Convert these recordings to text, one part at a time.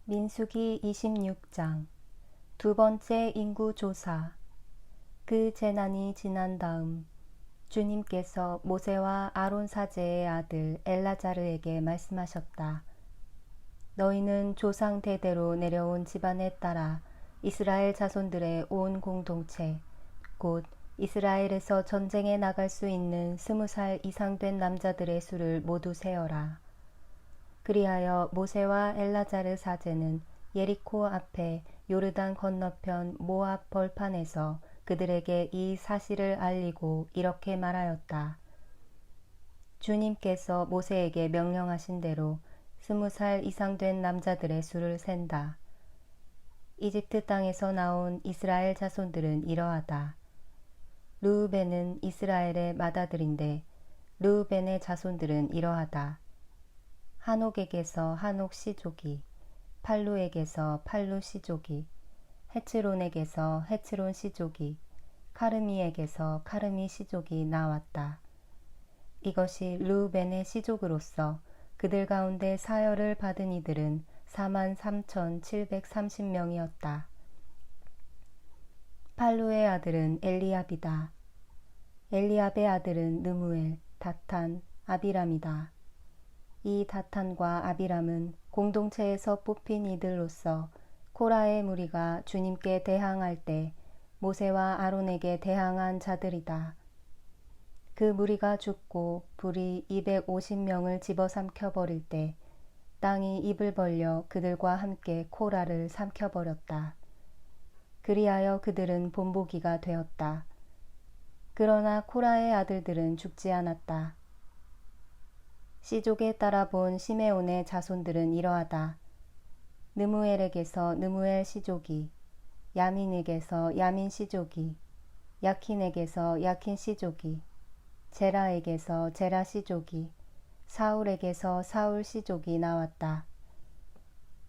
민수기 26장 두 번째 인구조사. 그 재난이 지난 다음 주님께서 모세와 아론 사제의 아들 엘라자르에게 말씀하셨다. 너희는 조상 대대로 내려온 집안에 따라 이스라엘 자손들의 온 공동체, 곧 이스라엘에서 전쟁에 나갈 수 있는 20살 이상 된 남자들의 수를 모두 세어라. 그리하여 모세와 엘라자르 사제는 예리코 앞에 요르단 건너편 모압 벌판에서 그들에게 이 사실을 알리고 이렇게 말하였다. 주님께서 모세에게 명령하신 대로 20살 이상 된 남자들의 수를 센다. 이집트 땅에서 나온 이스라엘 자손들은 이러하다. 르우벤은 이스라엘의 맏아들인데 르우벤의 자손들은 이러하다. 한옥에게서 한옥 씨족이, 팔루에게서 팔루 씨족이, 헤츠론에게서 헤츠론 씨족이, 카르미에게서 카르미 씨족이 나왔다. 이것이 르우벤의 씨족으로서 그들 가운데 사열을 받은 이들은 43,730명이었다. 팔루의 아들은 엘리압이다. 엘리압의 아들은 느무엘, 다탄, 아비람이다. 이 다탄과 아비람은 공동체에서 뽑힌 이들로서 코라의 무리가 주님께 대항할 때 모세와 아론에게 대항한 자들이다. 그 무리가 죽고 불이 250명을 집어삼켜버릴 때 땅이 입을 벌려 그들과 함께 코라를 삼켜버렸다. 그리하여 그들은 본보기가 되었다. 그러나 코라의 아들들은 죽지 않았다. 씨족에 따라 본 시메온의 자손들은 이러하다. 느무엘에게서 느무엘 씨족이, 야민에게서 야민 씨족이, 야킨에게서 야킨 씨족이, 제라에게서 제라 씨족이, 사울에게서 사울 씨족이 나왔다.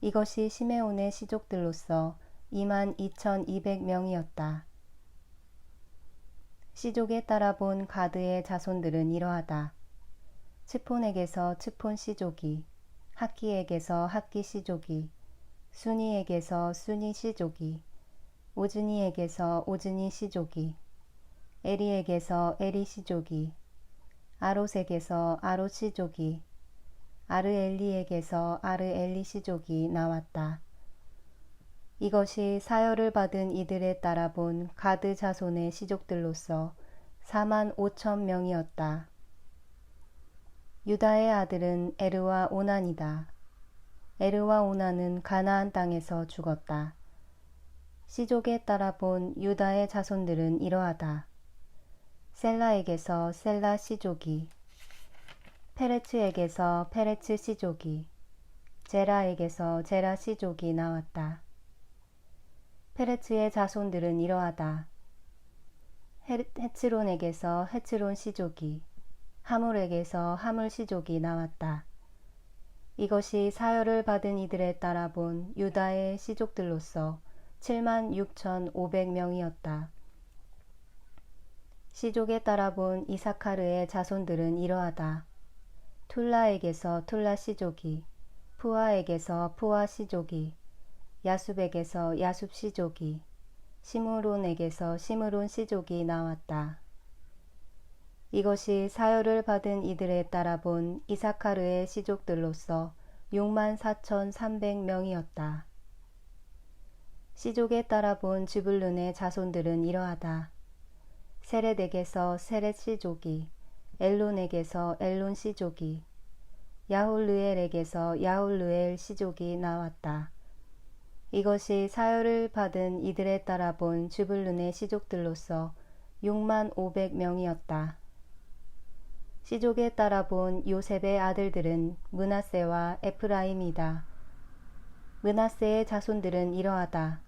이것이 시메온의 씨족들로서 22,200명이었다. 씨족에 따라 본 가드의 자손들은 이러하다. 츠폰에게서 츠폰 씨족이, 학기에게서 학기 씨족이, 수니에게서 수니 씨족이, 오즈니에게서 오즈니 씨족이, 에리에게서 에리 씨족이, 아롯에게서 아롯 씨족이, 아르엘리에게서 아르엘리 씨족이 나왔다. 이것이 사열을 받은 이들에 따라 본 가드 자손의 씨족들로서 45,000명이었다. 유다의 아들은 에르와 오난이다. 에르와 오난은 가나안 땅에서 죽었다. 씨족에 따라 본 유다의 자손들은 이러하다. 셀라에게서 셀라 씨족이, 페레츠에게서 페레츠 씨족이, 제라에게서 제라 씨족이 나왔다. 페레츠의 자손들은 이러하다. 헤츠론에게서 헤츠론 씨족이, 하물에게서 하물 씨족이 나왔다. 이것이 사열을 받은 이들에 따라 본 유다의 씨족들로서 76,500명이었다. 씨족에 따라 본 이사카르의 자손들은 이러하다. 툴라에게서 툴라 씨족이, 푸아에게서 푸아 씨족이, 야숲에게서 야숲 씨족이, 시므론에게서 시므론 씨족이 나왔다. 이것이 사열을 받은 이들에 따라 본 이사카르의 씨족들로서 64,300명이었다. 씨족에 따라 본 즈불룬의 자손들은 이러하다. 세렛에게서 세렛 씨족이, 엘론에게서 엘론 씨족이, 야홀르엘에게서 야홀르엘 씨족이 나왔다. 이것이 사열을 받은 이들에 따라 본 즈불룬의 씨족들로서 65,000명이었다. 씨족에 따라 본 요셉의 아들들은 므낫세와 에프라임이다. 므낫세의 자손들은 이러하다.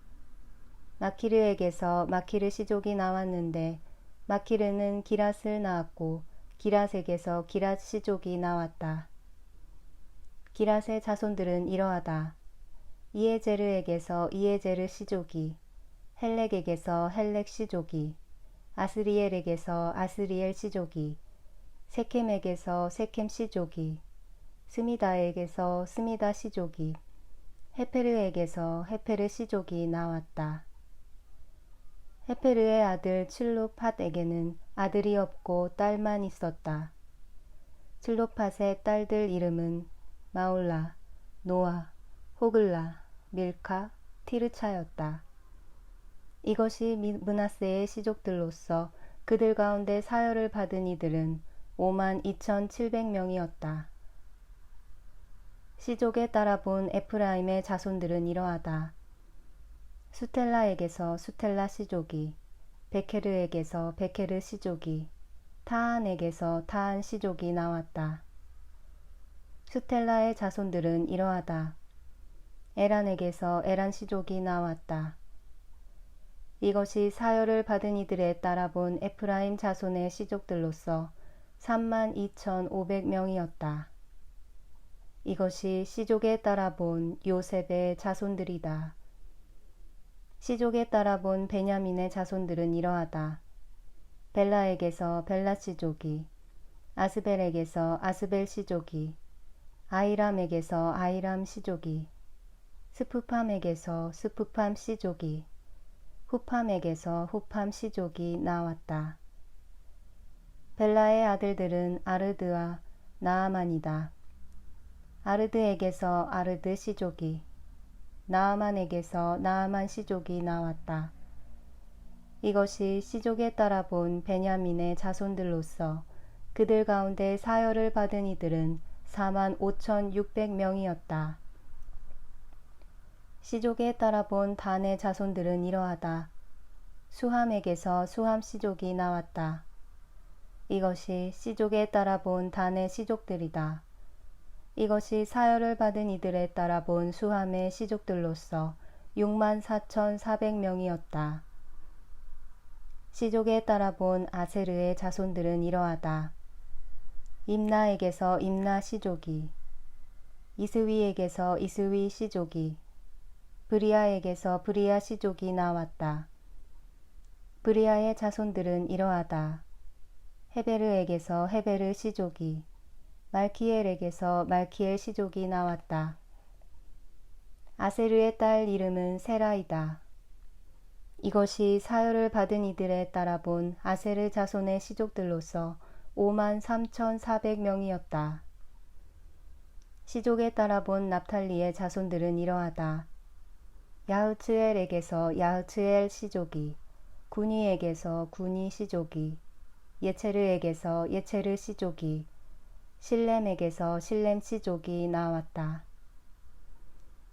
마키르에게서 마키르 씨족이 나왔는데 마키르는 기랏을 낳았고 기랏에게서 기랏 씨족이 나왔다. 기랏의 자손들은 이러하다. 이에제르에게서 이에제르 씨족이, 헬렉에게서 헬렉 씨족이, 아스리엘에게서 아스리엘 씨족이, 세켐에게서 세켐 씨족이, 스미다에게서 스미다 씨족이, 헤페르에게서 헤페르 시족이 나왔다. 헤페르의 아들 칠로팟에게는 아들이 없고 딸만 있었다. 칠로팟의 딸들 이름은 마올라, 노아, 호글라, 밀카, 티르차였다. 이것이 므낫세의 시족들로서 그들 가운데 사열을 받은 이들은 52,700명이었다. 시족에 따라 본 에프라임의 자손들은 이러하다. 수텔라에게서 수텔라 시족이, 베케르에게서 베케르 시족이, 타한에게서 타한 시족이 나왔다. 수텔라의 자손들은 이러하다. 에란에게서 에란 시족이 나왔다. 이것이 사열을 받은 이들에 따라 본 에프라임 자손의 시족들로서 32,500명이었다. 이것이 시족에 따라 본 요셉의 자손들이다. 시족에 따라 본 베냐민의 자손들은 이러하다. 벨라에게서 벨라 시족이, 아스벨에게서 아스벨 시족이, 아이람에게서 아이람 시족이, 스프팜에게서 스프팜 시족이, 후팜에게서 후팜 시족이 나왔다. 벨라의 아들들은 아르드와 나아만이다. 아르드에게서 아르드 시족이, 나아만에게서 나아만 시족이 나왔다. 이것이 시족에 따라 본 베냐민의 자손들로서 그들 가운데 사열을 받은 이들은 45,600명이었다. 시족에 따라 본 단의 자손들은 이러하다. 수함에게서 수함 시족이 나왔다. 이것이 시족에 따라 본 단의 시족들이다. 이것이 사열을 받은 이들에 따라 본 수함의 시족들로서 64,400명이었다. 시족에 따라 본 아세르의 자손들은 이러하다. 임나에게서 임나 시족이, 이스위에게서 이스위 시족이, 브리아에게서 브리아 시족이 나왔다. 브리아의 자손들은 이러하다. 헤베르에게서 헤베르 시족이, 말키엘에게서 말키엘 시족이 나왔다. 아세르의 딸 이름은 세라이다. 이것이 사열을 받은 이들에 따라 본 아세르 자손의 시족들로서 53,400명이었다. 시족에 따라 본 납탈리의 자손들은 이러하다. 야흐츠엘에게서 야흐츠엘 시족이, 구니에게서 구니 시족이, 예체르에게서 예체르 시족이, 실렘에게서 실렘 시족이 나왔다.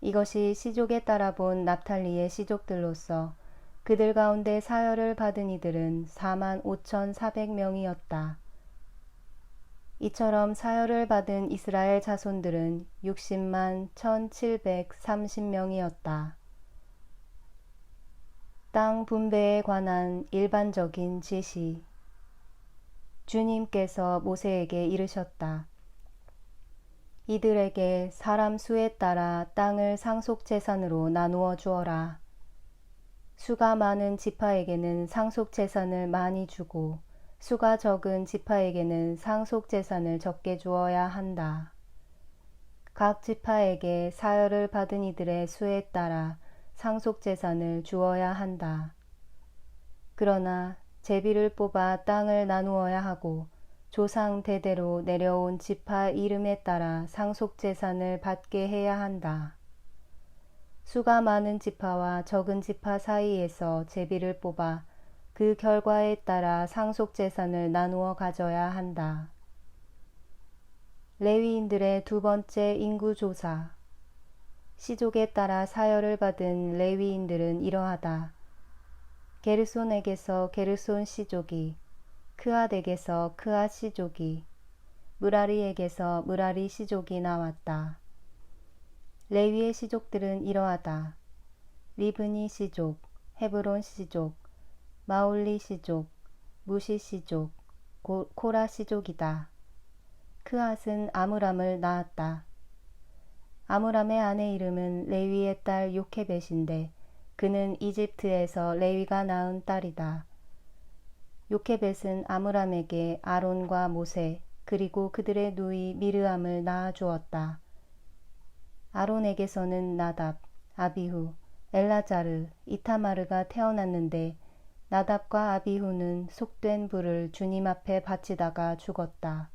이것이 시족에 따라 본 납탈리의 시족들로서 그들 가운데 사열을 받은 이들은 45,400명이었다. 이처럼 사열을 받은 이스라엘 자손들은 60만 1,730명이었다. 땅 분배에 관한 일반적인 지시. 주님께서 모세에게 이르셨다. 이들에게 사람 수에 따라 땅을 상속재산으로 나누어 주어라. 수가 많은 지파에게는 상속재산을 많이 주고 수가 적은 지파에게는 상속재산을 적게 주어야 한다. 각 지파에게 사열을 받은 이들의 수에 따라 상속재산을 주어야 한다. 그러나 제비를 뽑아 땅을 나누어야 하고 조상 대대로 내려온 지파 이름에 따라 상속재산을 받게 해야 한다. 수가 많은 지파와 적은 지파 사이에서 제비를 뽑아 그 결과에 따라 상속재산을 나누어 가져야 한다. 레위인들의 두 번째 인구조사. 시족에 따라 사열을 받은 레위인들은 이러하다. 게르손에게서 게르손 시족이, 크앗에게서 크앗 시족이, 무라리에게서 무라리 시족이 나왔다. 레위의 시족들은 이러하다. 리브니 시족, 헤브론 시족, 마올리 시족, 무시 시족, 코라 시족이다. 크앗은 아므람을 낳았다. 아므람의 아내 이름은 레위의 딸 요케벳인데 그는 이집트에서 레위가 낳은 딸이다. 요케벳은 아므람에게 아론과 모세 그리고 그들의 누이 미르암을 낳아 주었다. 아론에게서는 나답, 아비후, 엘라자르, 이타마르가 태어났는데 나답과 아비후는 속된 불을 주님 앞에 바치다가 죽었다.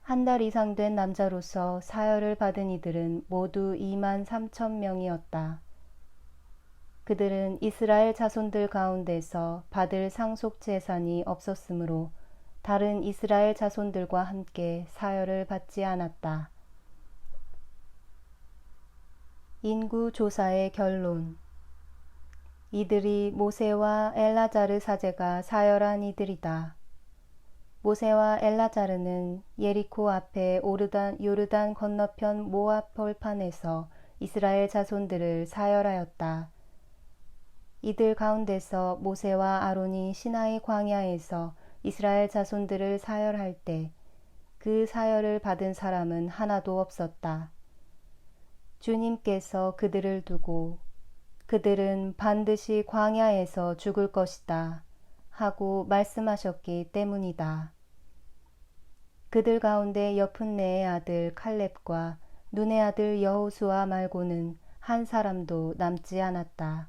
한 달 이상 된 남자로서 사열을 받은 이들은 모두 2만 3천 명이었다. 그들은 이스라엘 자손들 가운데서 받을 상속 재산이 없었으므로 다른 이스라엘 자손들과 함께 사열을 받지 않았다. 인구 조사의 결론. 이들이 모세와 엘라자르 사제가 사열한 이들이다. 모세와 엘라자르는 예리코 앞에 요르단 건너편 모압 벌판에서 이스라엘 자손들을 사열하였다. 이들 가운데서 모세와 아론이 시나이 광야에서 이스라엘 자손들을 사열할 때 그 사열을 받은 사람은 하나도 없었다. 주님께서 그들을 두고 그들은 반드시 광야에서 죽을 것이다 하고 말씀하셨기 때문이다. 그들 가운데 여푼네의 아들 칼렙과 눈의 아들 여호수아 말고는 한 사람도 남지 않았다.